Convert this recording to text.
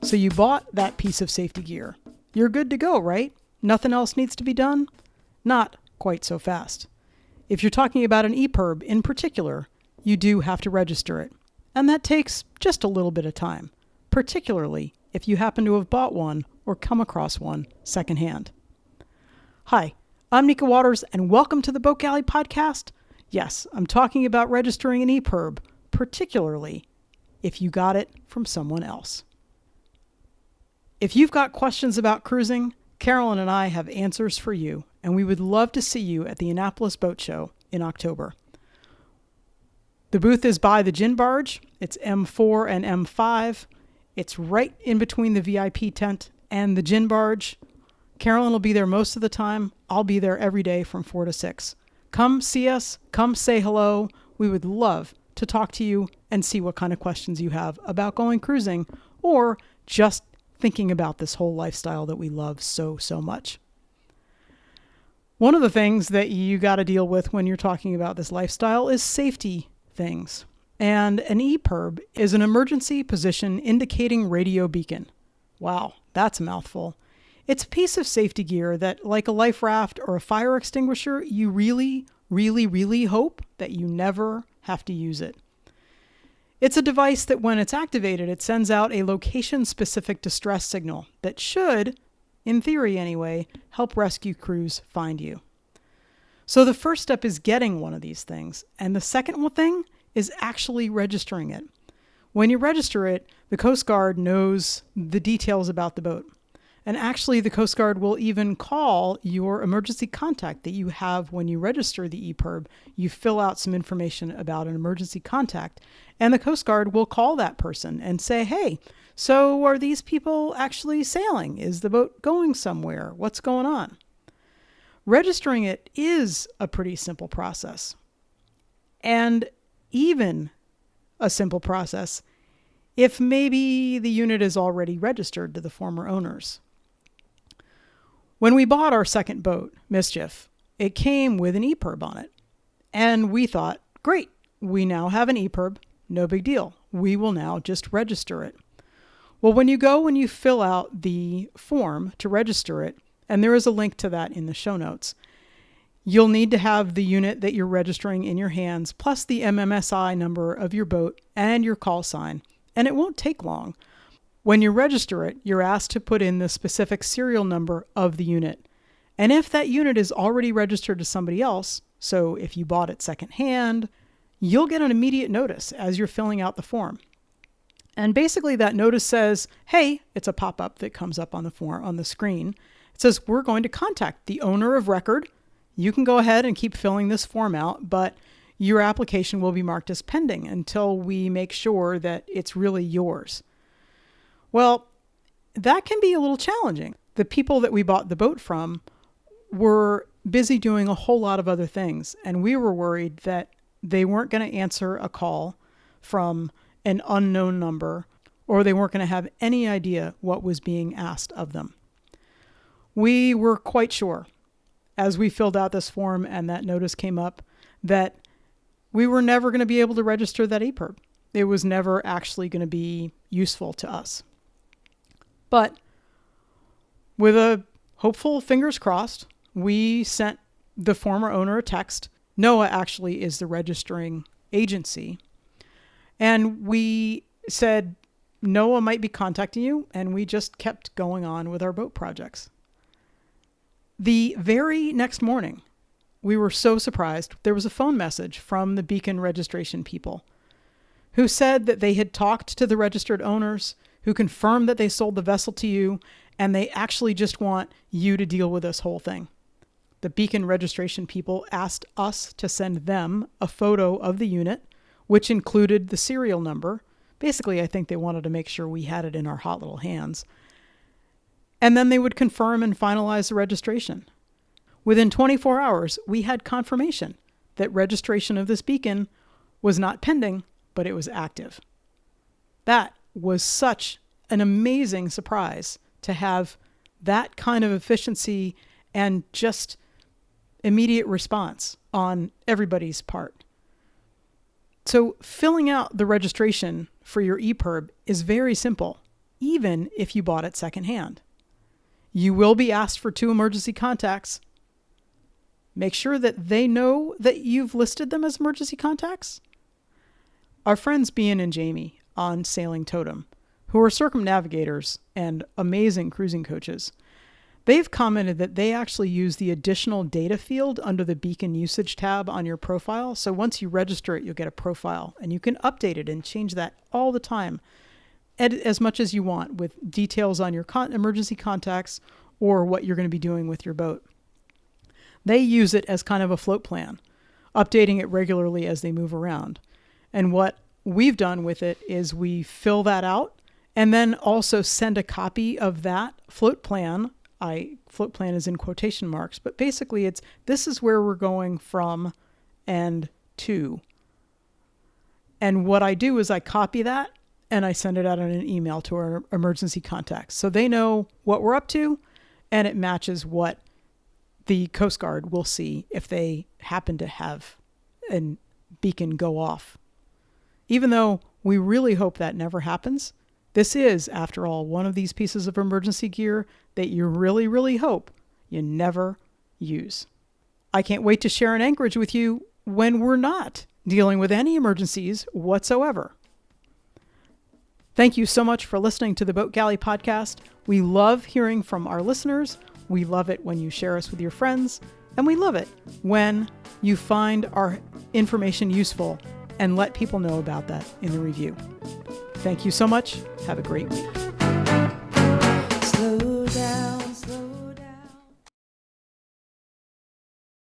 So you bought that piece of safety gear. You're good to go, right? Nothing else needs to be done? Not quite so fast. If you're talking about an EPIRB in particular, you do have to register it. And that takes just a little bit of time, particularly if you happen to have bought one or come across one secondhand. Hi, I'm Nika Waters, and welcome to the Boat Galley Podcast. Yes, I'm talking about registering an EPIRB, particularly if you got it from someone else. If you've got questions about cruising, Carolyn and I have answers for you, and we would love to see you at the Annapolis Boat Show in October. The booth is by the Gin Barge. It's M4 and M5. It's right in between the VIP tent and the Gin Barge. Carolyn will be there most of the time. I'll be there every day from 4 to 6. Come see us. Come say hello. We would love to talk to you and see what kind of questions you have about going cruising or just thinking about this whole lifestyle that we love so much. One of the things that you got to deal with when you're talking about this lifestyle is safety things. And an EPIRB is an emergency position indicating radio beacon. Wow, that's a mouthful. It's a piece of safety gear that, like a life raft or a fire extinguisher, you really hope that you never have to use it. It's a device that when it's activated, it sends out a location-specific distress signal that should, in theory anyway, help rescue crews find you. So the first step is getting one of these things, and the second thing is actually registering it. When you register it, the Coast Guard knows the details about the boat. And actually, the Coast Guard will even call your emergency contact that you have when you register the EPIRB. You fill out some information about an emergency contact, and the Coast Guard will call that person and say, hey, so are these people actually sailing? Is the boat going somewhere? What's going on? Registering it is a pretty simple process. And even a simple process if maybe the unit is already registered to the former owners. When we bought our second boat, Mischief, it came with an EPIRB on it. And we thought, great, we now have an EPIRB, no big deal. We will now just register it. Well, when you go and you fill out the form to register it, and there is a link to that in the show notes, you'll need to have the unit that you're registering in your hands, plus the MMSI number of your boat and your call sign. And it won't take long. When you register it, you're asked to put in the specific serial number of the unit. And if that unit is already registered to somebody else, so if you bought it secondhand, you'll get an immediate notice as you're filling out the form. And basically that notice says, hey, it's a pop-up that comes up on the screen. It says, we're going to contact the owner of record. You can go ahead and keep filling this form out, but your application will be marked as pending until we make sure that it's really yours. Well, that can be a little challenging. The people that we bought the boat from were busy doing a whole lot of other things, and we were worried that they weren't going to answer a call from an unknown number, or they weren't going to have any idea what was being asked of them. We were quite sure, as we filled out this form and that notice came up, that we were never going to be able to register that EPIRB. It was never actually going to be useful to us. But with a hopeful fingers crossed, we sent the former owner a text. NOAA actually is the registering agency. And we said, NOAA might be contacting you. And we just kept going on with our boat projects. The very next morning, we were so surprised. There was a phone message from the Beacon Registration people who said that they had talked to the registered owners, who confirmed that they sold the vessel to you, and they actually just want you to deal with this whole thing. The Beacon Registration people asked us to send them a photo of the unit, which included the serial number. Basically, I think they wanted to make sure we had it in our hot little hands. And then they would confirm and finalize the registration. Within 24 hours, we had confirmation that registration of this beacon was not pending, but it was active. That was such an amazing surprise to have that kind of efficiency and just immediate response on everybody's part. So filling out the registration for your EPIRB is very simple. even if you bought it secondhand. You will be asked for 2 emergency contacts. Make sure that they know that you've listed them as emergency contacts. Our friends Bean and Jamie on Sailing Totem, who are circumnavigators and amazing cruising coaches, they've commented that they actually use the additional data field under the beacon usage tab on your profile. So once you register it, you'll get a profile, and you can update it and change that all the time, edit as much as you want with details on your emergency contacts or what you're going to be doing with your boat. They use it as kind of a float plan, updating it regularly as they move around. And what we've done with it is we fill that out and then also send a copy of that float plan. Float plan is in quotation marks, but basically this is where we're going from and to. And what I do is I copy that and I send it out in an email to our emergency contacts. So they know what we're up to, and it matches what the Coast Guard will see if they happen to have a beacon go off. Even though we really hope that never happens, this is, after all, one of these pieces of emergency gear that you really, really hope you never use. I can't wait to share an anchorage with you when we're not dealing with any emergencies whatsoever. Thank you so much for listening to the Boat Galley podcast. We love hearing from our listeners. We love it when you share us with your friends, and we love it when you find our information useful and let people know about that in the review. Thank you so much. Have a great week. Slow down.